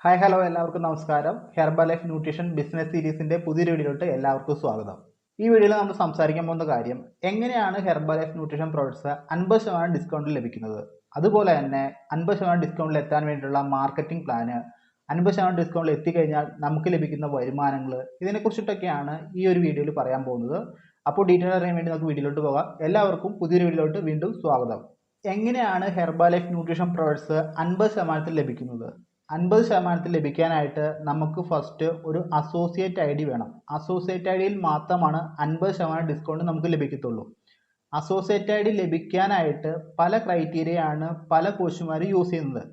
Hi hello എല്ലാവർക്കും നമസ്കാരം. Herbal life nutrition business സീരീസിന്റെ പുതിയൊരു വീഡിയോയിലോട്ട് എല്ലാവർക്കും സ്വാഗതം. ഈ വീഡിയോയിൽ നമ്മൾ സംസാരിക്കാൻ പോകുന്ന കാര്യം എങ്ങനെയാണ് ഹെർബൽ ലൈഫ് ന്യൂട്രീഷൻ പ്രോഡക്ട്സ് 50% ഡിസ്കൗണ്ടിൽ ലഭിക്കുന്നത്, അതുപോലെ തന്നെ 50% ഡിസ്കൗണ്ടിൽ എത്താൻ വേണ്ടിയിട്ടുള്ള മാർക്കറ്റിംഗ് പ്ലാന്, 50% ഡിസ്കൗണ്ടിൽ എത്തിക്കഴിഞ്ഞാൽ നമുക്ക് ലഭിക്കുന്ന വരുമാനങ്ങൾ, ഇതിനെക്കുറിച്ചിട്ടൊക്കെയാണ് ഈ ഒരു വീഡിയോയിൽ പറയാൻ പോകുന്നത്. അപ്പോൾ ഡീറ്റെയിൽ അറിയാൻ വേണ്ടി നമുക്ക് വീഡിയോയിലോട്ട് പോകാം. എല്ലാവർക്കും പുതിയൊരു വീഡിയോയിലോട്ട് വീണ്ടും സ്വാഗതം. എങ്ങനെയാണ് ഹെർബൽ ലൈഫ് ന്യൂട്രീഷൻ പ്രോഡക്ട്സ് 50% ലഭിക്കുന്നത്? 50% ലഭിക്കാനായിട്ട് നമുക്ക് ഫസ്റ്റ് ഒരു അസോസിയേറ്റ് ഐ ഡി വേണം. അസോസിയേറ്റ് ഐ ഡിയിൽ മാത്രമാണ് 50% ഡിസ്കൗണ്ട് നമുക്ക് ലഭിക്കത്തുള്ളൂ. അസോസിയേറ്റ് ഐ ഡി ലഭിക്കാനായിട്ട് പല ക്രൈറ്റീരിയയാണ് പല കോച്ചുമാർ യൂസ് ചെയ്യുന്നത്.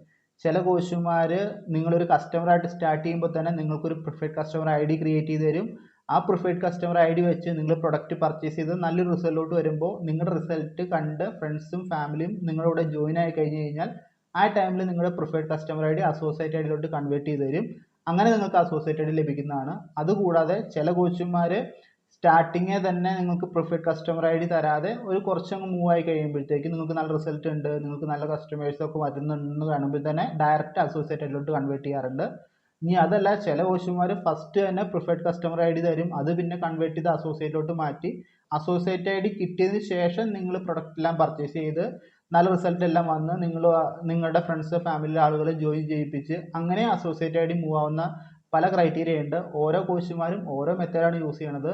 ചില കോച്ചുമാർ നിങ്ങളൊരു കസ്റ്റമറായിട്ട് സ്റ്റാർട്ട് ചെയ്യുമ്പോൾ തന്നെ നിങ്ങൾക്കൊരു preferred customer I D create ചെയ്ത് തരും. ആ പ്രിഫേർഡ് കസ്റ്റമർ ഐ ഡി വെച്ച് നിങ്ങൾ പ്രൊഡക്റ്റ് പർച്ചേസ് ചെയ്ത് നല്ലൊരു റിസൾട്ടോട്ട് വരുമ്പോൾ നിങ്ങളുടെ റിസൾട്ട് കണ്ട് ഫ്രണ്ട്സും ഫാമിലിയും നിങ്ങളുടെ ജോയിൻ ആയി കഴിഞ്ഞ് കഴിഞ്ഞാൽ ആ ടൈമിൽ നിങ്ങളുടെ preferred customer I D associate I ഡിയിലോട്ട് കൺവേർട്ട് ചെയ്ത് തരും. അങ്ങനെ നിങ്ങൾക്ക് അസോസിയേറ്റ് ഐ ഡി ലഭിക്കുന്നതാണ്. അതുകൂടാതെ ചില കോച്ചുമാർ സ്റ്റാർട്ടിങ്ങേ തന്നെ നിങ്ങൾക്ക് പ്രിഫേർഡ് കസ്റ്റമർ ഐ ഡി തരാതെ ഒരു കുറച്ചങ്ങ് മൂവ് ആയി കഴിയുമ്പോഴത്തേക്ക് നിങ്ങൾക്ക് നല്ല റിസൾട്ട് ഉണ്ട്, നിങ്ങൾക്ക് നല്ല കസ്റ്റമേഴ്സൊക്കെ വരുന്നുണ്ടെന്ന് കാണുമ്പോൾ തന്നെ ഡയറക്റ്റ് അസോസിയേറ്റ് ഐ ഡിയിലോട്ട് കൺവേർട്ട് ചെയ്യാറുണ്ട്. ഇനി അതല്ല, ചില കോച്ചുമാർ ഫസ്റ്റ് തന്നെ പ്രിഫേർഡ് കസ്റ്റമർ ഐ ഡി തരും, അത് പിന്നെ കൺവേർട്ട് ചെയ്ത് അസോസിയേറ്റിലോട്ട് മാറ്റി അസോസിയേറ്റ് ഐ ഡി കിട്ടിയതിന് ശേഷം നിങ്ങൾ പ്രൊഡക്റ്റ് എല്ലാം പർച്ചേസ് ചെയ്ത് നല്ല റിസൾട്ട് എല്ലാം വന്ന് നിങ്ങളുടെ ഫ്രണ്ട്സ് ഫാമിലി ആളുകളെ ജോയിൻ ചെയ്യിപ്പിച്ച് അങ്ങനെ അസോസിയേറ്റ് ഐ ഡി മൂവ് ആവുന്ന പല ക്രൈറ്റീരിയ ഉണ്ട്. ഓരോ കോച്ചുമാരും ഓരോ മെത്തേഡാണ് യൂസ് ചെയ്യണത്.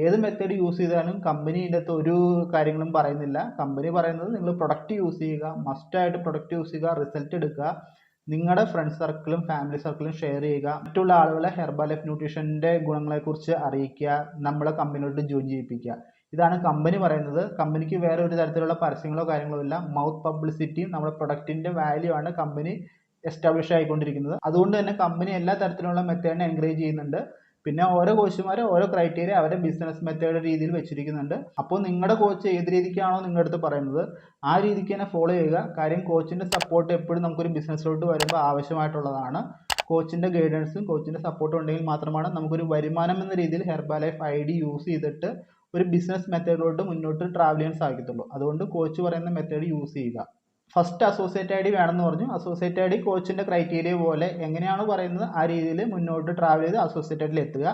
ഏത് മെത്തേഡ് യൂസ് ചെയ്താലും കമ്പനി ഇതിൻ്റെ അകത്ത് ഒരു കാര്യങ്ങളും പറയുന്നില്ല. കമ്പനി പറയുന്നത് നിങ്ങൾ പ്രൊഡക്റ്റ് യൂസ് ചെയ്യുക, മസ്റ്റായിട്ട് പ്രൊഡക്റ്റ് യൂസ് ചെയ്യുക, റിസൾട്ട് എടുക്കുക, നിങ്ങളുടെ ഫ്രണ്ട് സർക്കിളും ഫാമിലി സർക്കിളും ഷെയർ ചെയ്യുക, മറ്റുള്ള ആളുകളെ ഹെർബൽ ലൈഫ് ന്യൂട്രീഷൻ്റെ ഗുണങ്ങളെക്കുറിച്ച് അറിയിക്കുക, നമ്മളെ കമ്പനിയോട്ട് ജോയിൻ ചെയ്യിപ്പിക്കുക. ഇതാണ് കമ്പനി പറയുന്നത്. കമ്പനിക്ക് വേറെ ഒരു തരത്തിലുള്ള പരസ്യങ്ങളോ കാര്യങ്ങളോ ഇല്ല. മൗത്ത് പബ്ലിസിറ്റിയും നമ്മുടെ പ്രൊഡക്റ്റിൻ്റെ വാല്യൂ ആണ് കമ്പനി എസ്റ്റാബ്ലിഷ് ആയിക്കൊണ്ടിരിക്കുന്നത്. അതുകൊണ്ട് തന്നെ കമ്പനി എല്ലാ തരത്തിലുള്ള മെത്തേഡിനെ എൻകറേജ് ചെയ്യുന്നുണ്ട്. പിന്നെ ഓരോ കോച്ചുമാരും ഓരോ ക്രൈറ്റീരിയ അവരുടെ ബിസിനസ് മെത്തേഡ് രീതിയിൽ വെച്ചിരിക്കുന്നുണ്ട്. അപ്പോൾ നിങ്ങളുടെ കോച്ച് ഏത് രീതിക്കാണോ നിങ്ങളുടെ അടുത്ത് പറയുന്നത് ആ രീതിക്ക് തന്നെ ഫോളോ ചെയ്യുക. കാര്യം കോച്ചിൻ്റെ സപ്പോർട്ട് എപ്പോഴും നമുക്കൊരു ബിസിനസ്സിലോട്ട് വരുമ്പോൾ ആവശ്യമായിട്ടുള്ളതാണ്. കോച്ചിൻ്റെ ഗൈഡൻസും കോച്ചിൻ്റെ സപ്പോർട്ടും ഉണ്ടെങ്കിൽ മാത്രമാണ് നമുക്കൊരു വരുമാനം എന്ന രീതിയിൽ herbal life I D use ചെയ്തിട്ട് ഒരു ബിസിനസ് മെത്തേഡിലോട്ട് മുന്നോട്ട് ട്രാവൽ ചെയ്യാൻ സാധിക്കത്തുള്ളൂ. അതുകൊണ്ട് കോച്ച് പറയുന്ന മെത്തേഡ് യൂസ് ചെയ്യുക. ഫസ്റ്റ് അസോസിയേറ്റ് ഐ ഡി വേണമെന്ന് പറഞ്ഞു. അസോസിയേറ്റ് ഐ ഡി കോച്ചിൻ്റെ ക്രൈറ്റീരിയ പോലെ എങ്ങനെയാണ് പറയുന്നത് ആ രീതിയിൽ മുന്നോട്ട് ട്രാവൽ ചെയ്ത് അസോസിയേറ്റ് ഐ ഡിയിൽ എത്തുക.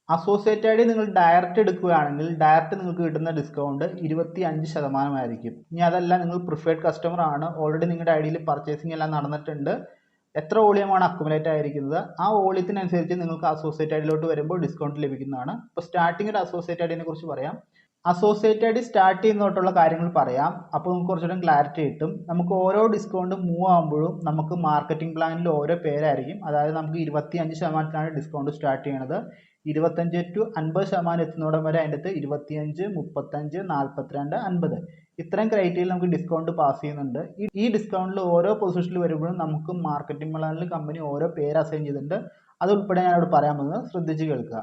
അസോസിയേറ്റ് ഐ ഡി നിങ്ങൾ ഡയറക്റ്റ് എടുക്കുകയാണെങ്കിൽ ഡയറക്റ്റ് നിങ്ങൾക്ക് കിട്ടുന്ന ഡിസ്കൗണ്ട് 25% ആയിരിക്കും. ഇനി അതല്ല, നിങ്ങൾ പ്രിഫേർഡ് കസ്റ്റമർ ആണ്, ഓൾറെഡി നിങ്ങളുടെ ഐ ഡിയിൽ പർച്ചേസിംഗ് എല്ലാം നടന്നിട്ടുണ്ട്, എത്ര വോളിയമാണ് അക്കുമുലേറ്റ് ആയിരിക്കുന്നത് ആ വോളിയത്തിനനുസരിച്ച് നിങ്ങൾക്ക് അസോസിയേറ്റ് ഐ ഡിയിലോട്ട് വരുമ്പോൾ ഡിസ്കൗണ്ട് ലഭിക്കുന്നതാണ്. ഇപ്പോൾ സ്റ്റാർട്ടിംഗ് ഒരു അസോസിയേറ്റ് ഐ ഡിനെ കുറിച്ച് പറയാം. അസോസിയേറ്റ് ഐ ഡി സ്റ്റാർട്ട് ചെയ്യുന്നതോട്ടുള്ള കാര്യങ്ങൾ പറയാം. അപ്പോൾ നമുക്ക് കുറച്ചുകൂടെ ക്ലാരിറ്റി കിട്ടും. നമുക്ക് ഓരോ ഡിസ്കൗണ്ട് മൂവ് ആകുമ്പോഴും നമുക്ക് മാർക്കറ്റിംഗ് പ്ലാനിൽ ഓരോ പേരായിരിക്കും. അതായത് നമുക്ക് 25% ഡിസ്കൗണ്ട് സ്റ്റാർട്ട് ചെയ്യണത്. 25 to 50% എത്തുന്നോടം വരെ അതിൻ്റെ അകത്ത് 25, 35, 42, 50 ഇത്രയും ക്രൈറ്റീരിയയിൽ നമുക്ക് ഡിസ്കൗണ്ട് പാസ് ചെയ്യുന്നുണ്ട്. ഈ ഡിസ്കൗണ്ടിൽ ഓരോ പൊസിഷനിൽ വരുമ്പോഴും നമുക്ക് മാർക്കറ്റിംഗ് പ്ലാനിൽ കമ്പനി ഓരോ പേര് അസൈൻ ചെയ്തിട്ടുണ്ട്. അത് ഉൾപ്പെടെ ഞാനവിടെ പറയാൻ പോകുന്നത് ശ്രദ്ധിച്ച് കേൾക്കുക.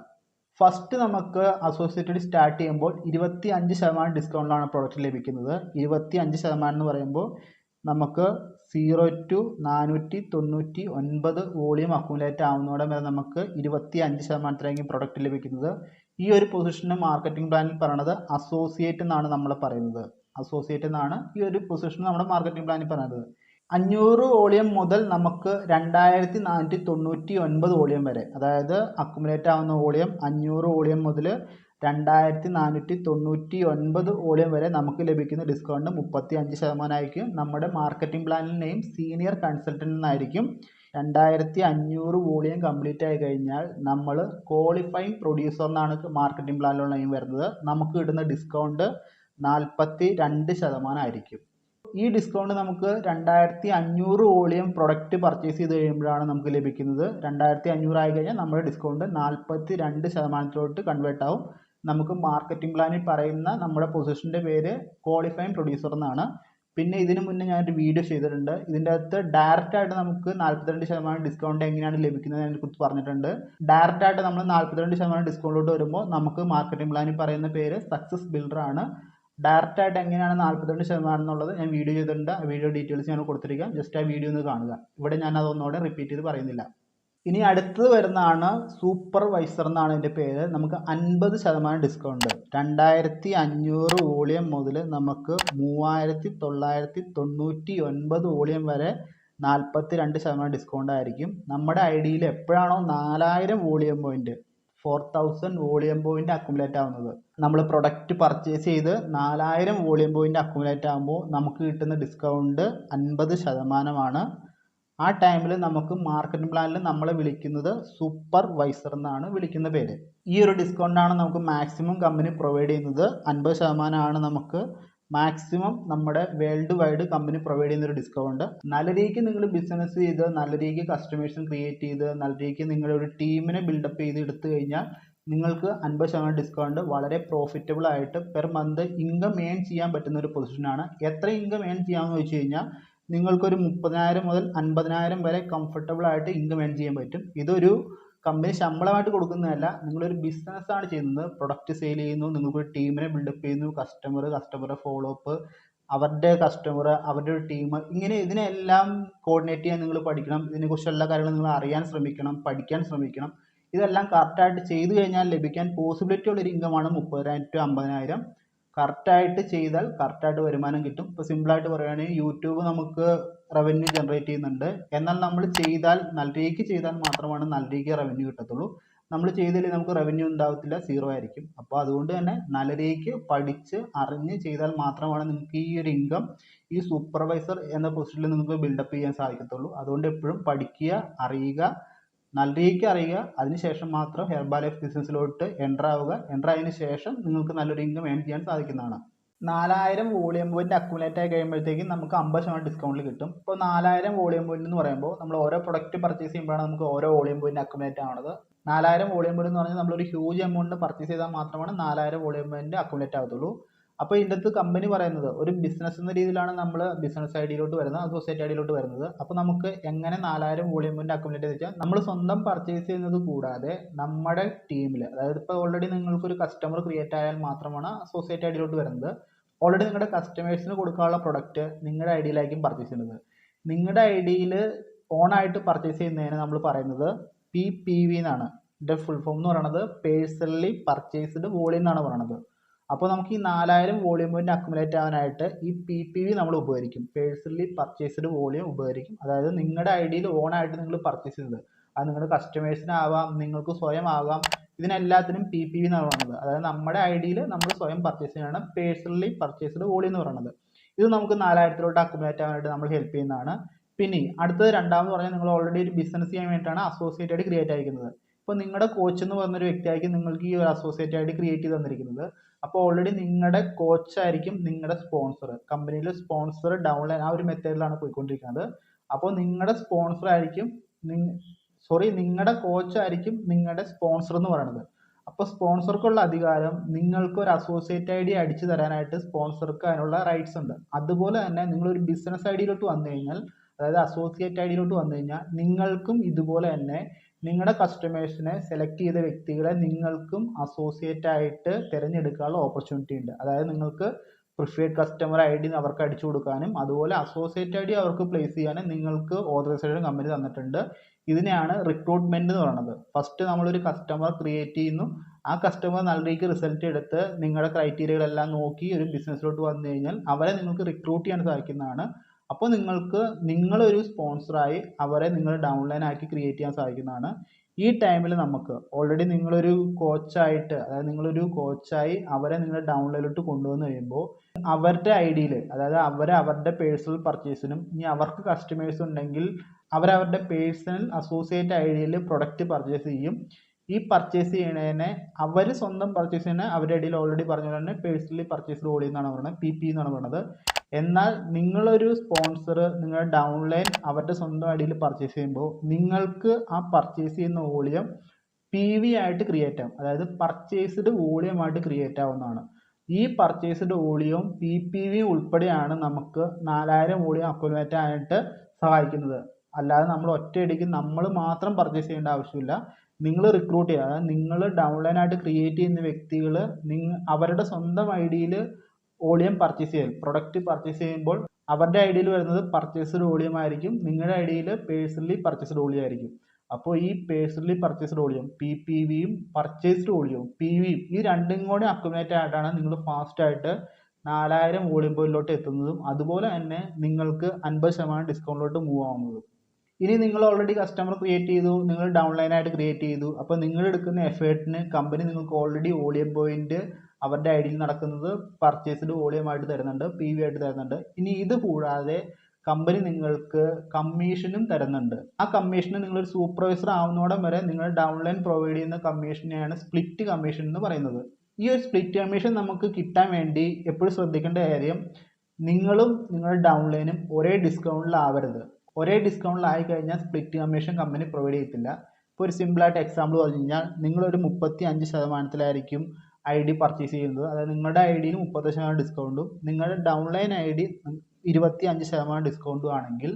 ഫസ്റ്റ് നമുക്ക് അസോസിയേറ്റഡ് സ്റ്റാർട്ട് ചെയ്യുമ്പോൾ 25% ഡിസ്കൗണ്ടിലാണ് പ്രോഡക്റ്റ് ലഭിക്കുന്നത്. 25% എന്ന് പറയുമ്പോൾ നമുക്ക് 0 to 499 വോളിയം അക്യുമുലേറ്റ് ആവുന്നതോടെ വരെ നമുക്ക് 25% പ്രൊഡക്റ്റ് ലഭിക്കുന്നത്. ഈ ഒരു പൊസിഷന് മാർക്കറ്റിംഗ് പ്ലാനിൽ പറയുന്നത് അസോസിയേറ്റ് എന്നാണ് നമ്മൾ പറയുന്നത്. അസോസിയേറ്റ് എന്നാണ് ഈ ഒരു പൊസിഷൻ നമ്മുടെ മാർക്കറ്റിംഗ് പ്ലാനിൽ പറയുന്നത്. 500 വോളിയം മുതൽ നമുക്ക് 2499 വോളിയം വരെ, അതായത് അക്യുമുലേറ്റ് ആവുന്ന വോളിയം 500 വോളിയം മുതൽ 2499 വോളിയം വരെ നമുക്ക് ലഭിക്കുന്ന ഡിസ്കൗണ്ട് 35% ആയിരിക്കും. നമ്മുടെ മാർക്കറ്റിംഗ് പ്ലാനിൽ നെയിം സീനിയർ കൺസൾട്ടൻ്റ് എന്നായിരിക്കും. 2500 വോളിയം കംപ്ലീറ്റ് ആയി കഴിഞ്ഞാൽ നമ്മൾ ക്വാളിഫൈങ് പ്രൊഡ്യൂസർ എന്നാണ് മാർക്കറ്റിംഗ് പ്ലാനിലുള്ള നെയിം വരുന്നത്. നമുക്ക് കിട്ടുന്ന ഡിസ്കൗണ്ട് 42% ആയിരിക്കും. ഈ ഡിസ്കൗണ്ട് നമുക്ക് 2500 വോളിയം പ്രൊഡക്റ്റ് പർച്ചേസ് ചെയ്ത് കഴിയുമ്പോഴാണ് നമുക്ക് ലഭിക്കുന്നത്. 2500 ആയി കഴിഞ്ഞാൽ നമ്മുടെ ഡിസ്കൗണ്ട് 42%-ോട്ട് കൺവേർട്ട് ആവും. നമുക്ക് മാർക്കറ്റിംഗ് പ്ലാനിൽ പറയുന്ന നമ്മുടെ പൊസിഷൻ്റെ പേര് ക്വാളിഫൈങ് പ്രൊഡ്യൂസർ എന്നാണ്. പിന്നെ ഇതിനു മുന്നേ ഞാനൊരു വീഡിയോ ചെയ്തിട്ടുണ്ട്. ഇതിൻ്റെ അകത്ത് ഡയറക്റ്റ് ആയിട്ട് നമുക്ക് 42% ഡിസ്കൗണ്ട് എങ്ങനെയാണ് ലഭിക്കുന്നത് അതിനെക്കുറിച്ച് പറഞ്ഞിട്ടുണ്ട്. ഡയറക്റ്റ് ആയിട്ട് നമ്മൾ 42% ഡിസ്കൗണ്ടിലോട്ട് വരുമ്പോൾ നമുക്ക് മാർക്കറ്റിംഗ് പ്ലാനിൽ പറയുന്ന പേര് സക്സസ് ബിൽഡർ ആണ്. ഡയറക്റ്റ് ആയിട്ട് എങ്ങനെയാണ് 42% എന്നുള്ളത് ഞാൻ വീഡിയോ ചെയ്തിട്ടുണ്ട്. ആ വീഡിയോ ഡീറ്റെയിൽസ് ഞാൻ കൊടുത്തിരിക്കാം. ജസ്റ്റ് ആ വീഡിയോ ഒന്ന് കാണുക. ഇവിടെ ഞാൻ അതൊന്നുകൂടെ റിപ്പീറ്റ് ചെയ്ത് പറയുന്നില്ല. ഇനി അടുത്തത് വരുന്നതാണ് സൂപ്പർവൈസർ എന്നാണ് ഇതിൻ്റെ പേര്. നമുക്ക് 50% ഡിസ്കൗണ്ട്. 2500 വോളിയം മുതൽ നമുക്ക് 3999 വോളിയം വരെ 42% ഡിസ്കൗണ്ട് ആയിരിക്കും. നമ്മുടെ ഐ ഡിയിൽ എപ്പോഴാണോ 4000 volume point 4000 volume point accumulate ആവുന്നത്, നമ്മൾ പ്രൊഡക്റ്റ് പർച്ചേസ് ചെയ്ത് 4000 വോളിയം പോയിന്റ് അക്കുമുലേറ്റ് ആകുമ്പോൾ നമുക്ക് കിട്ടുന്ന ഡിസ്കൗണ്ട് 50%. ആ ടൈമിൽ നമുക്ക് മാർക്കറ്റിംഗ് പ്ലാനിൽ നമ്മളെ വിളിക്കുന്നത് സൂപ്പർവൈസർ എന്നാണ് വിളിക്കുന്ന പേര്. ഈ ഒരു ഡിസ്കൗണ്ടാണ് നമുക്ക് മാക്സിമം കമ്പനി പ്രൊവൈഡ് ചെയ്യുന്നത്. 50% നമുക്ക് മാക്സിമം നമ്മുടെ വേൾഡ് വൈഡ് കമ്പനി പ്രൊവൈഡ് ചെയ്യുന്ന ഒരു ഡിസ്കൗണ്ട്. നല്ല രീതിക്ക് നിങ്ങൾ ബിസിനസ് ചെയ്ത് നല്ല രീതിക്ക് കസ്റ്റമേഴ്സിന് ക്രിയേറ്റ് ചെയ്ത് നല്ല രീതിക്ക് നിങ്ങളുടെ ഒരു ടീമിനെ ബിൽഡപ്പ് ചെയ്ത് എടുത്തു കഴിഞ്ഞാൽ നിങ്ങൾക്ക് 50% ഡിസ്കൗണ്ട് വളരെ പ്രോഫിറ്റബിൾ ആയിട്ട് പെർ മന്ത് ഇൻകം ഏൺ ചെയ്യാൻ പറ്റുന്ന ഒരു പൊസിഷനാണ്. എത്ര ഇൻകം ഏൺ ചെയ്യാമെന്ന് ചോദിച്ചു കഴിഞ്ഞാൽ നിങ്ങൾക്കൊരു 30,000 മുതൽ 50,000 വരെ കംഫർട്ടബിൾ ആയിട്ട് ഇൻകം ഏൺ ചെയ്യാൻ പറ്റും. ഇതൊരു കമ്പനി ശമ്പളമായിട്ട് കൊടുക്കുന്നതല്ല, നിങ്ങളൊരു ബിസിനസ്സാണ് ചെയ്യുന്നത്. പ്രൊഡക്റ്റ് സെയിൽ ചെയ്യുന്നു, നിങ്ങൾക്കൊരു ടീമിനെ ബിൽഡപ്പ് ചെയ്യുന്നു, കസ്റ്റമറെ ഫോളോ അപ്പ്, അവരുടെ കസ്റ്റമർ, അവരുടെ ഒരു ടീം, ഇങ്ങനെ ഇതിനെല്ലാം കോർഡിനേറ്റ് ചെയ്യാൻ നിങ്ങൾ പഠിക്കണം. ഇതിനെക്കുറിച്ച് എല്ലാ കാര്യങ്ങളും നിങ്ങൾ അറിയാൻ ശ്രമിക്കണം, പഠിക്കാൻ ശ്രമിക്കണം. ഇതെല്ലാം കറക്റ്റായിട്ട് ചെയ്തു കഴിഞ്ഞാൽ ലഭിക്കാൻ പോസിബിലിറ്റി ഉള്ളൊരു ഇൻകമാണ് 30,000 to 50,000. കറക്റ്റായിട്ട് ചെയ്താൽ കറക്റ്റായിട്ട് വരുമാനം കിട്ടും. ഇപ്പോൾ സിമ്പിളായിട്ട് പറയുകയാണെങ്കിൽ യൂട്യൂബ് നമുക്ക് റവന്യൂ ജനറേറ്റ് ചെയ്യുന്നുണ്ട്. എന്നാൽ നമ്മൾ ചെയ്താൽ നല്ല രീതിക്ക് ചെയ്താൽ മാത്രമാണ് നല്ല രീതിക്ക് റവന്യൂ കിട്ടത്തുള്ളൂ. നമ്മൾ ചെയ്തില്ലെങ്കിൽ നമുക്ക് റവന്യൂ ഉണ്ടാവത്തില്ല, സീറോ ആയിരിക്കും. അപ്പോൾ അതുകൊണ്ട് തന്നെ നല്ല രീതിക്ക് പഠിച്ച് അറിഞ്ഞ് ചെയ്താൽ മാത്രമാണ് നിങ്ങൾക്ക് ഈ ഒരു ഇൻകം ഈ സൂപ്പർവൈസർ എന്ന പൊസിഷനിൽ നിങ്ങൾക്ക് ബിൽഡപ്പ് ചെയ്യാൻ സാധിക്കത്തുള്ളൂ. അതുകൊണ്ട് എപ്പോഴും പഠിക്കുക, അറിയുക, നല്ല രീതിക്ക് അറിയുക. അതിനുശേഷം മാത്രം ഹെർബാലൈഫ് ബിസിനസ്സിലോട്ട് എൻ്റർ ആവുക. എൻ്റർ ആയതിനു ശേഷം നിങ്ങൾക്ക് നല്ലൊരു ഇൻകം ഏൺ ചെയ്യാൻ സാധിക്കുന്നതാണ്. 4000 വോളിയം പോയിന്റ് അക്കുമുലേറ്റ് ആയി കഴിയുമ്പോഴത്തേക്കും നമുക്ക് 50% ഡിസ്കൗണ്ടിൽ കിട്ടും. ഇപ്പോൾ 4000 വോളിയം പോയിന്റ് എന്ന് പറയുമ്പോൾ നമ്മൾ ഓരോ പ്രൊഡക്റ്റ് പർച്ചേസ് ചെയ്യുമ്പോഴാണ് നമുക്ക് ഓരോ വോളിയം പോയിന്റ് അക്കുമുലേറ്റ് ആവുന്നത്. 4000 വോളിയം പോയിന്റ് എന്ന് പറഞ്ഞാൽ നമ്മളൊരു ഹ്യൂജ് എമൗണ്ട് പർച്ചേസ് ചെയ്താൽ മാത്രമാണ് 4000 വോളിയം പോയിന്റ് അക്കുമുലേറ്റ് ആവത്തുള്ളൂ. അപ്പോൾ ഇതിൻ്റെ അകത്ത് കമ്പനി പറയുന്നത് ഒരു ബിസിനസ് എന്ന രീതിയിലാണ് നമ്മൾ ബിസിനസ് ഐ ഡിയിലോട്ട് വരുന്നത്, അസോസിയേറ്റ് ഐ ഡിയിലോട്ട് വരുന്നത്. അപ്പോൾ നമുക്ക് എങ്ങനെ 4000 വോളിയം പോയിന്റ് അക്കുമുലേറ്റ് ചെയ്ത് വെച്ചാൽ നമ്മൾ സ്വന്തം പർച്ചേസ് ചെയ്യുന്നത് കൂടാതെ നമ്മുടെ ടീമിൽ, അതായത് ഇപ്പോൾ ഓൾറെഡി നിങ്ങൾക്കൊരു കസ്റ്റമർ ക്രിയേറ്റ് ആയാൽ മാത്രമാണ് അസോസിയേറ്റ് ഐ ഡിയിലോട്ട് വരുന്നത്. ഓൾറെഡി നിങ്ങളുടെ കസ്റ്റമേഴ്സിന് കൊടുക്കാനുള്ള പ്രൊഡക്റ്റ് നിങ്ങളുടെ ഐ ഡിയിലായിരിക്കും പർച്ചേസ് ചെയ്യുന്നത്. നിങ്ങളുടെ ഐ ഡിയിൽ ഓണായിട്ട് പർച്ചേസ് ചെയ്യുന്നതിന് നമ്മൾ പറയുന്നത് PPV എന്നാണ്. ഇതിൻ്റെ ഫുൾ ഫോം എന്ന് പറയുന്നത് പേഴ്സണലി പർച്ചേസ്ഡ് വോളിയം എന്നാണ് പറയുന്നത്. അപ്പോൾ നമുക്ക് ഈ 4000 വോളിയം പോയിന്റ് അക്കുമുലേറ്റ് ആവാനായിട്ട് ഈ PPV നമ്മൾ ഉപകരിക്കും, പേഴ്സണലി പർച്ചേസ്ഡ് വോളിയം ഉപകരിക്കും. അതായത് നിങ്ങളുടെ ഐ ഡിയിൽ ഓണായിട്ട് നിങ്ങൾ പർച്ചേസ് ചെയ്തത്, അത് നിങ്ങളുടെ കസ്റ്റമേഴ്സിനാവാം, നിങ്ങൾക്ക് സ്വയം ആകാം, ഇതിനെല്ലാത്തിനും PPV എന്നാണ് പറയുന്നത്. അതായത് നമ്മുടെ ഐ ഡിയിൽ നമ്മൾ സ്വയം പർച്ചേസ് ചെയ്യുന്നതാണ് പേഴ്സണലി പർച്ചേസ്ഡ് വോളിയം എന്ന് പറയുന്നത്. ഇത് നമുക്ക് 4000 അക്കുമുലേറ്റ് ആവാനായിട്ട് നമ്മൾ ഹെൽപ്പ് ചെയ്യുന്നതാണ്. പിന്നെ അടുത്തത് രണ്ടാമെന്ന് പറഞ്ഞാൽ നിങ്ങൾ ഓൾറെഡി ഒരു ബിസിനസ് ചെയ്യാൻ വേണ്ടിയിട്ടാണ് അസോസിയേറ്റ് ഐ ഡി ക്രിയേറ്റ് ആയിരിക്കുന്നത്. ഇപ്പോൾ നിങ്ങളുടെ കോച്ച് എന്ന് പറഞ്ഞൊരു വ്യക്തിയായിരിക്കും നിങ്ങൾക്ക് ഈ ഒരു അസോസിയേറ്റ് ഐ ഡി ക്രിയേറ്റ് ചെയ്ത് തന്നിരിക്കുന്നത്. അപ്പോൾ ഓൾറെഡി നിങ്ങളുടെ കോച്ചായിരിക്കും നിങ്ങളുടെ സ്പോൺസർ. കമ്പനിയിൽ സ്പോൺസർ ഡൗൺലൈൻ ആ ഒരു മെത്തേഡിലാണ് പോയിക്കൊണ്ടിരിക്കുന്നത്. അപ്പോൾ നിങ്ങളുടെ സ്പോൺസർ ആയിരിക്കും നിങ്ങളുടെ കോച്ചായിരിക്കും നിങ്ങളുടെ സ്പോൺസർ എന്ന് പറയുന്നത്. അപ്പോൾ സ്പോൺസർക്കുള്ള അധികാരം നിങ്ങൾക്ക് ഒരു അസോസിയേറ്റ് ഐ ഡി അടിച്ചു തരാനായിട്ട് സ്പോൺസർക്ക് അതിനുള്ള റൈറ്റ്സ് ഉണ്ട്. അതുപോലെ തന്നെ നിങ്ങളൊരു ബിസിനസ് ഐ ഡിയിലോട്ട് വന്നു കഴിഞ്ഞാൽ, അതായത് അസോസിയേറ്റ് ഐ ഡിയിലോട്ട് വന്നു കഴിഞ്ഞാൽ നിങ്ങൾക്കും ഇതുപോലെ തന്നെ നിങ്ങളുടെ കസ്റ്റമേഴ്സിനെ സെലക്ട് ചെയ്ത വ്യക്തികളെ നിങ്ങൾക്കും അസോസിയേറ്റ് ആയിട്ട് തിരഞ്ഞെടുക്കാനുള്ള ഓപ്പർച്യൂണിറ്റി ഉണ്ട്. അതായത് നിങ്ങൾക്ക് പ്രിഫേർഡ് കസ്റ്റമർ ഐ ഡി അവർക്ക് അടിച്ചു കൊടുക്കാനും അതുപോലെ അസോസിയേറ്റ് ഐ ഡി അവർക്ക് പ്ലേസ് ചെയ്യാനും നിങ്ങൾക്ക് ഓതറൈസേഷൻ കമ്പനി തന്നിട്ടുണ്ട്. ഇതിനെയാണ് റിക്രൂട്ട്മെന്റ് എന്ന് പറയുന്നത്. ഫസ്റ്റ് നമ്മളൊരു കസ്റ്റമർ ക്രിയേറ്റ് ചെയ്യുന്നു, ആ കസ്റ്റമർ നല്ല രീതിക്ക് റിസൾട്ട് എടുത്ത് നിങ്ങളുടെ ക്രൈറ്റീരിയകളെല്ലാം നോക്കി ഒരു ബിസിനസ്സിലോട്ട് വന്നു കഴിഞ്ഞാൽ അവരെ നിങ്ങൾക്ക് റിക്രൂട്ട് ചെയ്യാൻ സാധിക്കുന്നതാണ്. അപ്പോൾ നിങ്ങളൊരു സ്പോൺസറായി അവരെ നിങ്ങൾ ഡൗൺലൈൻ ആക്കി ക്രിയേറ്റ് ചെയ്യാൻ സാധിക്കുന്നതാണ്. ഈ ടൈമിൽ നമുക്ക് ഓൾറെഡി നിങ്ങളൊരു കോച്ചായിട്ട്, അതായത് നിങ്ങളൊരു കോച്ചായി അവരെ നിങ്ങൾ ഡൗൺലൈനിലോട്ട് കൊണ്ടുവന്ന് കഴിയുമ്പോൾ അവരുടെ ഐ ഡിയിൽ, അതായത് അവരുടെ പേഴ്സണൽ പർച്ചേസിനും ഇനി അവർക്ക് കസ്റ്റമേഴ്സ് ഉണ്ടെങ്കിൽ അവരവരുടെ പേഴ്സണൽ അസോസിയേറ്റ് ഐ ഡിയിൽ പ്രൊഡക്റ്റ് പർച്ചേസ് ചെയ്യും. ഈ പർച്ചേസ് ചെയ്യണതിനെ അവർ സ്വന്തം പർച്ചേസ് ചെയ്യുന്ന അവരുടെ ഇടയിൽ ഓൾറെഡി പറഞ്ഞ പോലെ തന്നെ പേഴ്സണലി പർച്ചേസ്ഡ് വോളിയം എന്നാണ് പറയുന്നത്, PP എന്നാണ് പറയുന്നത്. എന്നാൽ നിങ്ങളൊരു സ്പോൺസർ നിങ്ങളുടെ ഡൗൺലൈൻ അവരുടെ സ്വന്തം ഐ ഡിയിൽ പർച്ചേസ് ചെയ്യുമ്പോൾ നിങ്ങൾക്ക് ആ പർച്ചേസ് ചെയ്യുന്ന വോളിയം PV ആയിട്ട് ക്രിയേറ്റ് ആവും, അതായത് പർച്ചേസ്ഡ് വോളിയം ആയിട്ട് ക്രിയേറ്റ് ആവുന്നതാണ്. ഈ പർച്ചേസ്ഡ് വോളിയം PPV ഉൾപ്പെടെയാണ് നമുക്ക് 4000 വോളിയം അക്കുമുലേറ്റ് ആയിട്ട് സഹായിക്കുന്നത്. അല്ലാതെ നമ്മൾ ഒറ്റയടിക്ക് നമ്മൾ മാത്രം പർച്ചേസ് ചെയ്യേണ്ട ആവശ്യമില്ല. നിങ്ങൾ റിക്രൂട്ട് ചെയ്യുക, അതായത് നിങ്ങൾ ഡൗൺലൈൻ ആയിട്ട് ക്രിയേറ്റ് ചെയ്യുന്ന വ്യക്തികൾ അവരുടെ സ്വന്തം ഐ ഡിയിൽ വോളിയം പർച്ചേസ് ചെയ്യൽ, പ്രൊഡക്റ്റ് പർച്ചേസ് ചെയ്യുമ്പോൾ അവരുടെ ഐ ഡിയിൽ വരുന്നത് പർച്ചേസ്ഡ് വോളിയം ആയിരിക്കും, നിങ്ങളുടെ ഐ ഡിയിൽ പേഴ്സണലി പർച്ചേസ്ഡ് വോളിയം ആയിരിക്കും. അപ്പോൾ ഈ പേഴ്സണലി പർച്ചേസ്ഡ് വോളിയം PPVയും പർച്ചേസ്ഡ് വോളിയവും PVയും ഈ രണ്ടും കൂടി അക്കുമുലേറ്റ് ആയിട്ടാണ് നിങ്ങൾ ഫാസ്റ്റ് ആയിട്ട് 4000 വോളിയം പോയിന്റിലോട്ട് എത്തുന്നതും അതുപോലെ തന്നെ നിങ്ങൾക്ക് 50% ഡിസ്കൗണ്ടിലോട്ട് മൂവ് ആവുന്നതും. ഇനി നിങ്ങൾ ഓൾറെഡി കസ്റ്റമർ ക്രിയേറ്റ് ചെയ്തു, നിങ്ങൾ ഡൗൺലൈനായിട്ട് ക്രിയേറ്റ് ചെയ്തു, അപ്പോൾ നിങ്ങൾ എടുക്കുന്ന എഫേർട്ടിന് കമ്പനി നിങ്ങൾക്ക് ഓൾറെഡി വോളിയം പോയിന്റ് അവരുടെ ഐഡിയിൽ നടക്കുന്നത് പർച്ചേസ്ഡ് വോളിയം ആയിട്ട് തരുന്നുണ്ട്, PV ആയിട്ട് തരുന്നുണ്ട്. ഇനി ഇത് കൂടാതെ കമ്പനി നിങ്ങൾക്ക് കമ്മീഷനും തരുന്നുണ്ട്. ആ കമ്മീഷന് നിങ്ങളൊരു സൂപ്പർവൈസർ ആവുന്നോടം വരെ നിങ്ങൾ ഡൗൺലൈൻ പ്രൊവൈഡ് ചെയ്യുന്ന കമ്മീഷനെയാണ് സ്പ്ലിറ്റ് കമ്മീഷൻ എന്ന് പറയുന്നത്. ഈ ഒരു സ്പ്ലിറ്റ് കമ്മീഷൻ നമുക്ക് കിട്ടാൻ വേണ്ടി എപ്പോഴും ശ്രദ്ധിക്കേണ്ട കാര്യം, നിങ്ങളും നിങ്ങളുടെ ഡൗൺലൈനും ഒരേ ഡിസ്കൗണ്ടിലാവരുത്. ഒരേ ഡിസ്കൗണ്ടിലായി കഴിഞ്ഞാൽ സ്പ്ലിറ്റ് കമ്മീഷൻ കമ്പനി പ്രൊവൈഡ് ചെയ്യത്തില്ല. ഇപ്പോൾ ഒരു സിമ്പിളായിട്ട് എക്സാമ്പിൾ പറഞ്ഞു കഴിഞ്ഞാൽ, നിങ്ങളൊരു 35% ID പർച്ചേസ് ചെയ്യുന്നത്, അതായത് നിങ്ങളുടെ IDയിൽ 30% ഡിസ്കൗണ്ടും നിങ്ങളുടെ ഡൗൺലൈൻ ID 25% ഡിസ്കൗണ്ടും ആണെങ്കിൽ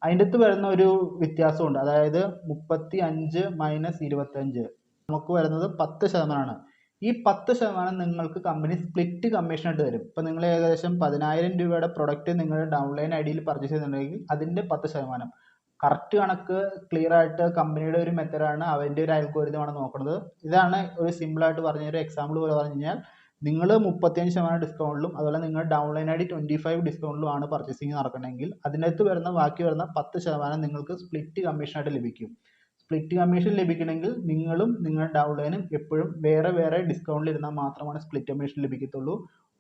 അതിൻ്റെ അകത്ത് വരുന്ന ഒരു വ്യത്യാസമുണ്ട്. അതായത് 35 - 25 നമുക്ക് വരുന്നത് 10%. ഈ 10% നിങ്ങൾക്ക് കമ്പനി സ്പ്ലിറ്റ് കമ്മീഷനായിട്ട് തരും. ഇപ്പോൾ നിങ്ങൾ ഏകദേശം 10,000 രൂപയുടെ പ്രൊഡക്റ്റ് നിങ്ങളുടെ ഡൗൺലൈൻ IDയിൽ പർച്ചേസ് ചെയ്യുന്നുണ്ടെങ്കിൽ അതിൻ്റെ 10%. കറക്റ്റ് കണക്ക് ക്ലിയർ ആയിട്ട് കമ്പനിയുടെ ഒരു മെത്തഡാണ്, അവൻ്റെ ഒരു അൽഗോരിതമാണ് നോക്കുന്നത്. ഇതാണ് ഒരു സിമ്പിളായിട്ട് പറഞ്ഞ ഒരു എക്സാമ്പിൾ പോലെ പറഞ്ഞു കഴിഞ്ഞാൽ, നിങ്ങൾ 35% ഡിസ്കൗണ്ടിലും അതുപോലെ നിങ്ങൾ ഡൗൺലൈൻ ID 25 ഡിസ്കൗണ്ടിലും ആണ് പർച്ചേസിങ് നടക്കണമെങ്കിൽ അതിനകത്ത് വരുന്ന ബാക്കി വരുന്ന 10% നിങ്ങൾക്ക് സ്പ്ലിറ്റ് കമ്മീഷനായിട്ട് ലഭിക്കും. സ്പ്ലിറ്റ് കമ്മീഷൻ ലഭിക്കണമെങ്കിൽ നിങ്ങളും നിങ്ങളുടെ ഡൗൺലൈനും എപ്പോഴും വേറെ വേറെ ഡിസ്കൗണ്ടിൽ ഇരുന്നാൽ മാത്രമാണ് സ്പ്ലിറ്റ് കമ്മീഷൻ ലഭിക്കത്തുള്ളൂ.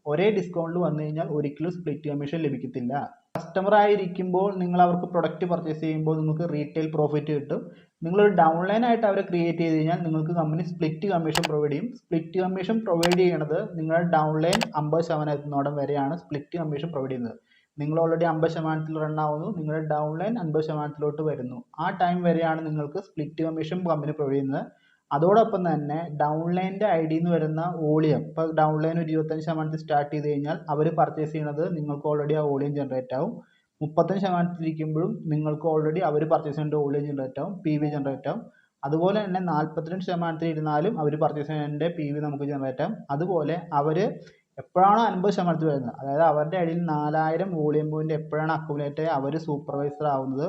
ഒരേ ഡിസ്കൗണ്ടിൽ വന്നു കഴിഞ്ഞാൽ ഒരിക്കലും സ്പ്ലിറ്റ് കമ്മീഷൻ ലഭിക്കത്തില്ല. കസ്റ്റമർ ആയിരിക്കുമ്പോൾ നിങ്ങൾ അവർക്ക് പ്രൊഡക്റ്റ് പർച്ചേസ് ചെയ്യുമ്പോൾ നിങ്ങൾക്ക് റീറ്റെയിൽ പ്രോഫിറ്റ് കിട്ടും. നിങ്ങളൊരു ഡൗൺലൈൻ ആയിട്ട് അവരെ ക്രിയേറ്റ് ചെയ്ത് കഴിഞ്ഞാൽ നിങ്ങൾക്ക് കമ്പനി സ്പ്ലിറ്റ് കമ്മീഷൻ പ്രൊവൈഡ് ചെയ്യും. സ്പ്ലിറ്റ് കമ്മീഷൻ പ്രൊവൈഡ് ചെയ്യണത് നിങ്ങളുടെ ഡൗൺലൈൻ 50% എത്തുന്നോടം വരെയാണ് സ്പ്ലിറ്റ് കമ്മീഷൻ പ്രൊവൈഡ് ചെയ്യുന്നത്. നിങ്ങൾ ഓൾറെഡി 50% റൺ ആവുന്നു, നിങ്ങളുടെ ഡൗൺലൈൻ 50%ലോട്ട് വരുന്നു. ആ ടൈം വരെയാണ് നിങ്ങൾക്ക് സ്പ്ലിറ്റ് കമ്മീഷൻ കമ്പനി പ്രൊവൈഡ് ചെയ്യുന്നത്. അതോടൊപ്പം തന്നെ ഡൗൺലൈൻ്റെ IDയിൽ നിന്ന് വരുന്ന വോളിയം, ഇപ്പോൾ ഡൗൺലൈൻ ഒരു 25% സ്റ്റാർട്ട് ചെയ്ത് കഴിഞ്ഞാൽ അവർ പർച്ചേസ് ചെയ്യുന്നത് നിങ്ങൾക്ക് ഓൾറെഡി ആ വോളിയം ജനറേറ്റ് ആവും. 35% ഇരിക്കുമ്പോഴും നിങ്ങൾക്ക് ഓൾറെഡി അവർ പർച്ചേസ് ചെയ്യേണ്ട വോളിയം ജനറേറ്റ് ആവും, PV ജനറേറ്റ് ആവും. അതുപോലെ തന്നെ 42% ഇരുന്നാലും അവർ പർച്ചേസ് ചെയ്യേണ്ട PV നമുക്ക് ജനറേറ്റ് ആവും. അതുപോലെ അവർ എപ്പോഴാണോ 50% വരുന്നത്, അതായത് അവരുടെ IDയിൽ 4000 വോളിയം പോയിന്റ് എപ്പോഴാണ് അക്യുമുലേറ്റ് ആയി അവർ സൂപ്പർവൈസർ ആവുന്നത്,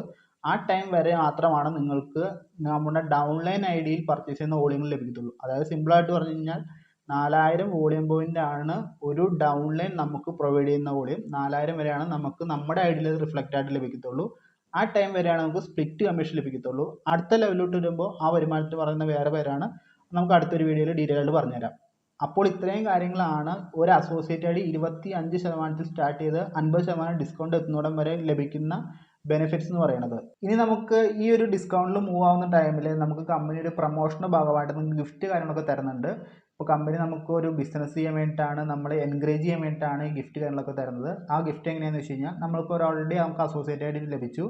ആ ടൈം വരെ മാത്രമാണ് നിങ്ങൾക്ക് നമ്മുടെ ഡൗൺലൈൻ IDയിൽ പർച്ചേസ് ചെയ്യുന്ന വോളിയങ്ങൾ ലഭിക്കത്തുള്ളൂ. അതായത് സിമ്പിളായിട്ട് പറഞ്ഞു കഴിഞ്ഞാൽ 4000 വോളിയം പോയിന്റ് ആണ് ഒരു ഡൗൺലൈൻ നമുക്ക് പ്രൊവൈഡ് ചെയ്യുന്ന വോളിയം. 4000 വരെയാണ് നമുക്ക് നമ്മുടെ IDയിൽ റിഫ്ലക്റ്റ് ആയിട്ട് ലഭിക്കത്തുള്ളൂ. ആ ടൈം വരെയാണ് നമുക്ക് സ്പ്ലിറ്റ് കമ്മീഷൻ ലഭിക്കത്തുള്ളൂ. അടുത്ത ലെവലിലോട്ട് വരുമ്പോൾ ആ വരുമാനത്തിന് പറയുന്ന വേറെ പേരാണ്. നമുക്ക് അടുത്തൊരു വീഡിയോയിൽ ഡീറ്റെയിൽ ആയിട്ട് പറഞ്ഞുതരാം. അപ്പോൾ ഇത്രയും കാര്യങ്ങളാണ് ഒരു അസോസിയേറ്റ് ID 25% സ്റ്റാർട്ട് ചെയ്ത് 50% ഡിസ്കൗണ്ട് എത്തുന്നോടം വരെ ലഭിക്കുന്ന ബെനിഫിറ്റ്സ് എന്ന് പറയുന്നത്. ഇനി നമുക്ക് ഈ ഒരു ഡിസ്കൗണ്ടിൽ മൂവ് ആവുന്ന ടൈമിൽ നമുക്ക് കമ്പനി ഒരു പ്രൊമോഷൻ്റെ ഭാഗമായിട്ട് നമുക്ക് ഗിഫ്റ്റ് കാര്യങ്ങളൊക്കെ തരുന്നുണ്ട്. ഇപ്പോൾ കമ്പനി നമുക്ക് ഒരു ബിസിനസ് ചെയ്യാൻ വേണ്ടിയിട്ടാണ്, നമ്മളെ എൻകറേജ് ചെയ്യാൻ വേണ്ടിയിട്ടാണ് ഈ ഗിഫ്റ്റ് കാര്യങ്ങളൊക്കെ തരുന്നത്. ആ ഗിഫ്റ്റ് എങ്ങനെയാണെന്ന് വെച്ച് കഴിഞ്ഞാൽ, നമ്മൾക്ക് ഓൾറെഡി നമുക്ക് അസോസിയേറ്റ് ID ലഭിച്ചു,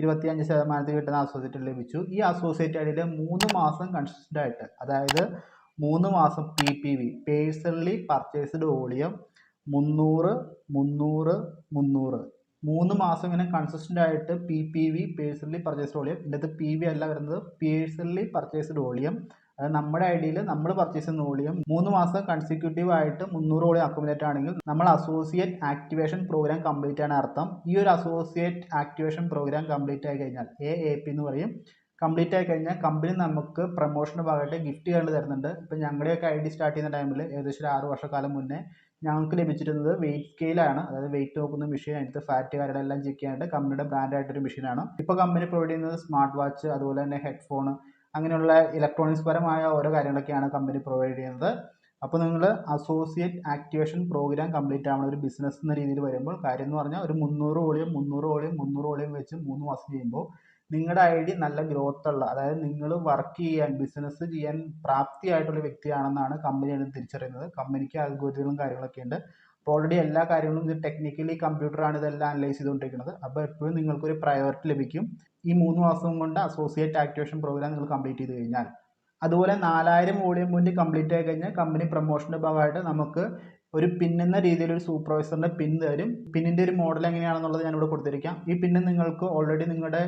25% കിട്ടുന്ന അസോസിയേറ്റ് ലഭിച്ചു. ഈ അസോസിയേറ്റ് IDയിൽ 3 മാസം കൺസിസ്റ്റൻ്റ് ആയിട്ട്, അതായത് 3 മാസം PPV പേഴ്സണലി പർച്ചേസ്ഡ് വോളിയം 300 300 300 3 മാസം ഇങ്ങനെ കൺസിസ്റ്റൻ്റ് ആയിട്ട് PPV പേഴ്സണലി പർച്ചേസ്ഡ് വോളിയം, ഇതിൻ്റെ PV അല്ല വരുന്നത്, പേഴ്സണലി പർച്ചേസ്ഡ് വോളിയം, അതായത് നമ്മുടെ IDയിൽ നമ്മൾ പർച്ചേസ് ചെയ്യുന്ന വോളിയം 3 മാസം കൺസിക്യൂട്ടീവ് ആയിട്ട് 300 വോളിയം അക്യുമുലേറ്റ് ആണെങ്കിൽ നമ്മൾ അസോസിയേറ്റ് ആക്ടിവേഷൻ പ്രോഗ്രാം കംപ്ലീറ്റ് ആണ് അർത്ഥം. ഈ ഒരു അസോസിയേറ്റ് ആക്ടിവേഷൻ പ്രോഗ്രാം കംപ്ലീറ്റ് ആയി കഴിഞ്ഞാൽ, AAP എന്ന് പറയും, കംപ്ലീറ്റ് ആയി കഴിഞ്ഞാൽ കമ്പനി നമുക്ക് പ്രൊമോഷൻ്റെ ഭാഗമായിട്ട് ഗിഫ്റ്റ് കാര്യങ്ങൾ തരുന്നുണ്ട്. ഇപ്പം ഞങ്ങളുടെയൊക്കെ ID സ്റ്റാർട്ട് ചെയ്യുന്ന ടൈമിൽ ഏകദേശം 6 വർഷക്കാലം മുന്നേ ഞങ്ങൾക്ക് ലഭിച്ചിരുന്നത് വെയിറ്റ് സ്കെയിലാണ്. അതായത് വെയിറ്റ് നോക്കുന്ന മെഷീൻ, അതിൻ്റെ ഫാറ്റ് കാര്യങ്ങളെല്ലാം ചെക്ക് ചെയ്യാനായിട്ട് കമ്പനിയുടെ ബ്രാൻഡായിട്ടൊരു മെഷീനാണ്. ഇപ്പോൾ കമ്പനി പ്രൊവൈഡ് ചെയ്യുന്നത് സ്മാർട്ട് വാച്ച്, അതുപോലെ തന്നെ ഹെഡ്ഫോൺ, അങ്ങനെയുള്ള ഇലക്ട്രോണിക്സ് പരമായ ഓരോ കാര്യങ്ങളൊക്കെയാണ് കമ്പനി പ്രൊവൈഡ് ചെയ്യുന്നത്. അപ്പോൾ നിങ്ങൾ അസോസിയേറ്റ് ആക്ടിവേഷൻ പ്രോഗ്രാം കംപ്ലീറ്റ് ആവുന്ന ഒരു ബിസിനസ് എന്ന രീതിയിൽ വരുമ്പോൾ കാര്യം എന്ന് പറഞ്ഞാൽ ഒരു 300 വോളിയം വെച്ച് 3 മാസം ചെയ്യുമ്പോൾ നിങ്ങളുടെ ID നല്ല ഗ്രോത്ത് ഉള്ള, അതായത് നിങ്ങൾ വർക്ക് ചെയ്യാൻ ബിസിനസ് ചെയ്യാൻ പ്രാപ്തിയായിട്ടുള്ള വ്യക്തിയാണെന്നാണ് കമ്പനിയാണ് തിരിച്ചറിയുന്നത്. കമ്പനിക്ക് അൽഗോരിതങ്ങളും കാര്യങ്ങളൊക്കെ ഉണ്ട്. അപ്പോൾ ഓൾറെഡി എല്ലാ കാര്യങ്ങളും ഇത് ടെക്നിക്കലി കമ്പ്യൂട്ടറാണ് ഇതെല്ലാം അനലൈസ് ചെയ്തുകൊണ്ടിരിക്കുന്നത്. അപ്പോൾ എപ്പോഴും നിങ്ങൾക്കൊരു പ്രയോറിറ്റി ലഭിക്കും ഈ 3 മാസം കൊണ്ട് അസോസിയേറ്റ് ആക്ടിവേഷൻ പ്രോഗ്രാം നിങ്ങൾ കംപ്ലീറ്റ് ചെയ്ത് കഴിഞ്ഞാൽ. അതുപോലെ 4000 വോളിയം പോയിന്റ് കംപ്ലീറ്റ് ആയി കഴിഞ്ഞാൽ കമ്പനി പ്രൊമോഷൻ്റെ ഭാഗമായിട്ട് നമുക്ക് ഒരു പിൻ എന്ന രീതിയിൽ ഒരു സൂപ്പർവൈസറിൻ്റെ പിൻ തരും. പിന്നിൻ്റെ ഒരു മോഡൽ എങ്ങനെയാണെന്നുള്ളത് ഞാനിവിടെ കൊടുത്തിരിക്കാം. ഈ പിന്ന് നിങ്ങൾക്ക് ഓൾറെഡി നിങ്ങളുടെ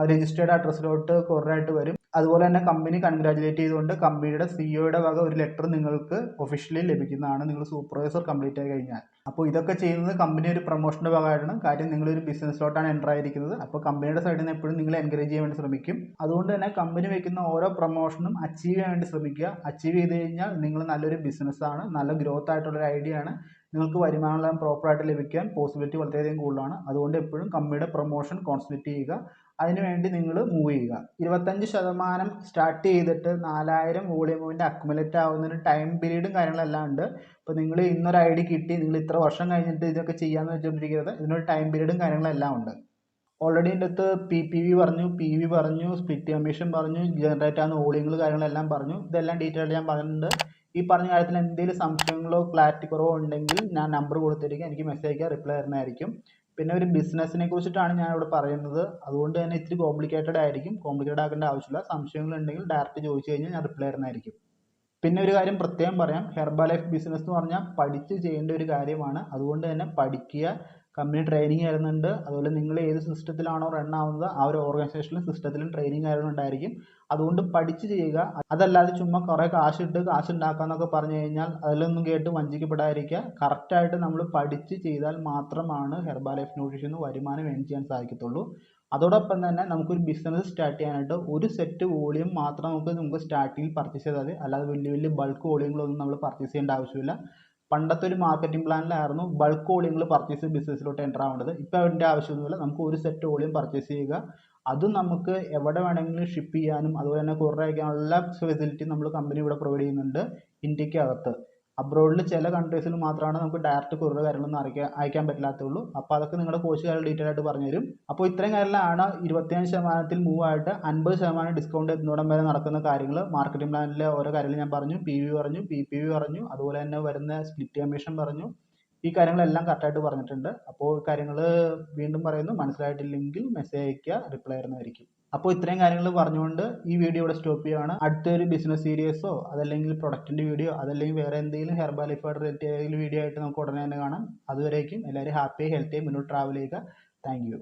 രജിസ്റ്റേർഡ് അഡ്രസ്സിലോട്ട് കൊറിയറായിട്ട് വരും. അതുപോലെ തന്നെ കമ്പനി കൺഗ്രാജുലേറ്റ് ചെയ്തുകൊണ്ട് കമ്പനിയുടെ CEOയുടെ വക ഒരു ലെറ്റർ നിങ്ങൾക്ക് ഒഫീഷ്യലി ലഭിക്കുന്നതാണ് നിങ്ങൾ സൂപ്പർവൈസർ കംപ്ലീറ്റ് ആയി കഴിഞ്ഞാൽ. അപ്പോൾ ഇതൊക്കെ ചെയ്യുന്നത് കമ്പനി ഒരു പ്രൊമോഷൻ്റെ ഭാഗമായിട്ടാണ്. കാര്യം നിങ്ങളൊരു ബിസിനസ്സിലോട്ടാണ് എൻ്റർ ആയിരിക്കുന്നത്. അപ്പോൾ കമ്പനിയുടെ സൈഡിൽ നിന്ന് എപ്പോഴും നിങ്ങൾ എൻകറേജ് ചെയ്യാൻ വേണ്ടി ശ്രമിക്കും. അതുകൊണ്ട് തന്നെ കമ്പനി വയ്ക്കുന്ന ഓരോ പ്രൊമോഷനും അച്ചീവ് ചെയ്യാൻ വേണ്ടി ശ്രമിക്കുക. അച്ചീവ് ചെയ്ത് കഴിഞ്ഞാൽ നിങ്ങൾ നല്ലൊരു ബിസിനസ്സാണ്, നല്ല ഗ്രോത്ത് ആയിട്ടുള്ളൊരു ID ആണ്. നിങ്ങൾക്ക് വരുമാനമെല്ലാം പ്രോപ്പറായിട്ട് ലഭിക്കാൻ പോസിബിലിറ്റി വളരെയധികം കൂടുതലാണ്. അതുകൊണ്ട് എപ്പോഴും കമ്പനിയുടെ പ്രൊമോഷൻ കോൺസെൻട്രേറ്റ് ചെയ്യുക. അതിനുവേണ്ടി നിങ്ങൾ മൂവ് ചെയ്യുക. 25% സ്റ്റാർട്ട് ചെയ്തിട്ട് 4000 വോളിയം പോയിന്റ് അക്യുമുലേറ്റ് ആവുന്നതിന് ടൈം പീരീഡും കാര്യങ്ങളെല്ലാം ഉണ്ട്. ഇപ്പോൾ നിങ്ങൾ ഇന്നൊരു ഐ ഡി കിട്ടി, നിങ്ങൾ ഇത്ര വർഷം കഴിഞ്ഞിട്ട് ഇതൊക്കെ ചെയ്യാമെന്ന് വെച്ചുകൊണ്ടിരിക്കരുത്. ഇതിനൊരു ടൈം പീരീഡും കാര്യങ്ങളെല്ലാം ഉണ്ട്. ഓൾറെഡി ഇതിൻ്റെ അകത്ത് PPV പറഞ്ഞു, PV പറഞ്ഞു, സ്പ്ലിറ്റ് കമ്മീഷൻ പറഞ്ഞു, ജനറേറ്റ് ആകുന്ന വോളിയങ്ങൾ കാര്യങ്ങളെല്ലാം പറഞ്ഞു. ഇതെല്ലാം ഡീറ്റെയിൽ ഞാൻ പറഞ്ഞിട്ടുണ്ട്. ഈ പറഞ്ഞ കാര്യത്തിൽ എന്തെങ്കിലും സംശയങ്ങളോ ക്ലാരിറ്റി കുറവോ ഉണ്ടെങ്കിൽ ഞാൻ നമ്പർ കൊടുത്തിരിക്കും, എനിക്ക് മെസ്സേജ് അയക്കുക, റിപ്ലൈ തരുന്നതായിരിക്കും. പിന്നെ ഒരു ബിസിനസ്സിനെ കുറിച്ചിട്ടാണ് ഞാൻ ഇവിടെ പറയുന്നത്. അതുകൊണ്ട് തന്നെ ഇത്തിരി കോംപ്ലിക്കേറ്റഡ് ആയിരിക്കും. കോംപ്ലിക്കേറ്റഡ് ആക്കേണ്ട ആവശ്യമില്ല. സംശയങ്ങളുണ്ടെങ്കിൽ ഡയറക്റ്റ് ചോദിച്ചു കഴിഞ്ഞാൽ ഞാൻ റിപ്ലൈ തരുന്നതായിരിക്കും. പിന്നെ ഒരു കാര്യം പ്രത്യേകം പറയാം, ഹെർബലൈഫ് ബിസിനസ് എന്ന് പറഞ്ഞാൽ പഠിച്ച് ചെയ്യേണ്ട ഒരു കാര്യമാണ്. അതുകൊണ്ട് തന്നെ പഠിക്കുക. കമ്പനി ട്രെയിനിങ് തരുന്നുണ്ട്. അതുപോലെ നിങ്ങൾ ഏത് സിസ്റ്റത്തിലാണോ റൺ ആവുന്നത് ആ ഒരു ഓർഗനൈസേഷനിലും സിസ്റ്റത്തിലും ട്രെയിനിങ് കാര്യങ്ങളുണ്ടായിരിക്കും. അതുകൊണ്ട് പഠിച്ച് ചെയ്യുക. അതല്ലാതെ ചുമ്മാ കുറേ കാശിട്ട് കാശുണ്ടാക്കാന്നൊക്കെ പറഞ്ഞു കഴിഞ്ഞാൽ അതിലൊന്നും കേട്ട് വഞ്ചിക്കപ്പെടാതിരിക്കുക. കറക്റ്റായിട്ട് നമ്മൾ പഠിച്ച് ചെയ്താൽ മാത്രമാണ് ഹെർബലൈഫ് ന്യൂട്രീഷന് വരുമാനം ഏൺ ചെയ്യാൻ സാധിക്കത്തുള്ളൂ. അതോടൊപ്പം തന്നെ നമുക്കൊരു ബിസിനസ് സ്റ്റാർട്ട് ചെയ്യാനായിട്ട് ഒരു സെറ്റ് വോളിയം മാത്രം നമുക്ക് സ്റ്റാർട്ടിങ്ങിൽ പർച്ചേസ് ചെയ്താൽ മതി. അല്ലാതെ വലിയ വലിയ ബൾക്ക് വോളിയങ്ങളൊന്നും നമ്മൾ പർച്ചേസ് ചെയ്യേണ്ട ആവശ്യമില്ല. പണ്ടത്തെ ഒരു മാർക്കറ്റിംഗ് പ്ലാനിലായിരുന്നു ബൾക്ക് വോളിയങ്ങൾ പർച്ചേസ് ചെയ്ത് ബിസിനസ്സിലോട്ട് എൻ്റർ ആവേണ്ടത്. ഇപ്പോൾ അതിൻ്റെ ആവശ്യമൊന്നുമില്ല. നമുക്ക് ഒരു സെറ്റ് വോളിയം പർച്ചേസ് ചെയ്യുക. അതും നമുക്ക് എവിടെ വേണമെങ്കിലും ഷിപ്പ് ചെയ്യാനും അതുപോലെ തന്നെ കൊറിയർ അയക്കാനുള്ള ഫെസിലിറ്റി നമ്മൾ കമ്പനി ഇവിടെ പ്രൊവൈഡ് ചെയ്യുന്നുണ്ട് ഇന്ത്യക്കകത്ത്. അബ്രോഡിൽ ചില കൺട്രീസിൽ മാത്രമാണ് നമുക്ക് ഡയറക്റ്റ് കൊറിയർ കാര്യങ്ങളൊന്നും അയക്കാൻ പറ്റില്ലാത്തുള്ളൂ. അപ്പോൾ അതൊക്കെ നിങ്ങളുടെ കോച്ച് കാര്യം ഡീറ്റെയിൽ ആയിട്ട് പറഞ്ഞു തരും. അപ്പോൾ ഇത്രയും കാര്യങ്ങളാണ് 25% മൂവ് ആയിട്ട് 50% ഡിസ്കൗണ്ട് എത്തുന്നോടം വരെ നടക്കുന്ന കാര്യങ്ങൾ. മാർക്കറ്റിംഗ് പ്ലാനിലെ ഓരോ കാര്യങ്ങൾ ഞാൻ പറഞ്ഞു, PV പറഞ്ഞു, PPV പറഞ്ഞു, അതുപോലെ തന്നെ വരുന്ന സ്പ്ലിറ്റ് കമ്മീഷൻ പറഞ്ഞു. ഈ കാര്യങ്ങളെല്ലാം കറക്റ്റായിട്ട് പറഞ്ഞിട്ടുണ്ട്. അപ്പോൾ കാര്യങ്ങൾ വീണ്ടും പറയുന്നു, മനസ്സിലായിട്ടില്ലെങ്കിൽ മെസ്സേജ് അയക്കുക, റിപ്ലൈ തരുന്നതായിരിക്കും. അപ്പോൾ ഇത്രയും കാര്യങ്ങൾ പറഞ്ഞുകൊണ്ട് ഈ വീഡിയോ ഇവിടെ സ്റ്റോപ്പ് ചെയ്യുകയാണ്. അടുത്തൊരു ബിസിനസ് സീരീസോ അതല്ലെങ്കിൽ പ്രൊഡക്റ്റിൻ്റെ വീഡിയോ അതല്ലെങ്കിൽ വേറെ എന്തെങ്കിലും ഹെർബലൈഫായിട്ട് റിലേറ്റഡ് ഏതെങ്കിലും വീഡിയോ ആയിട്ട് നമുക്ക് ഉടനെ തന്നെ കാണാം. അതുവരേക്കും എല്ലാവരും ഹാപ്പിയായി ഹെൽത്തിയായി മുന്നോട്ട് ട്രാവൽ ചെയ്യുക. Thank you.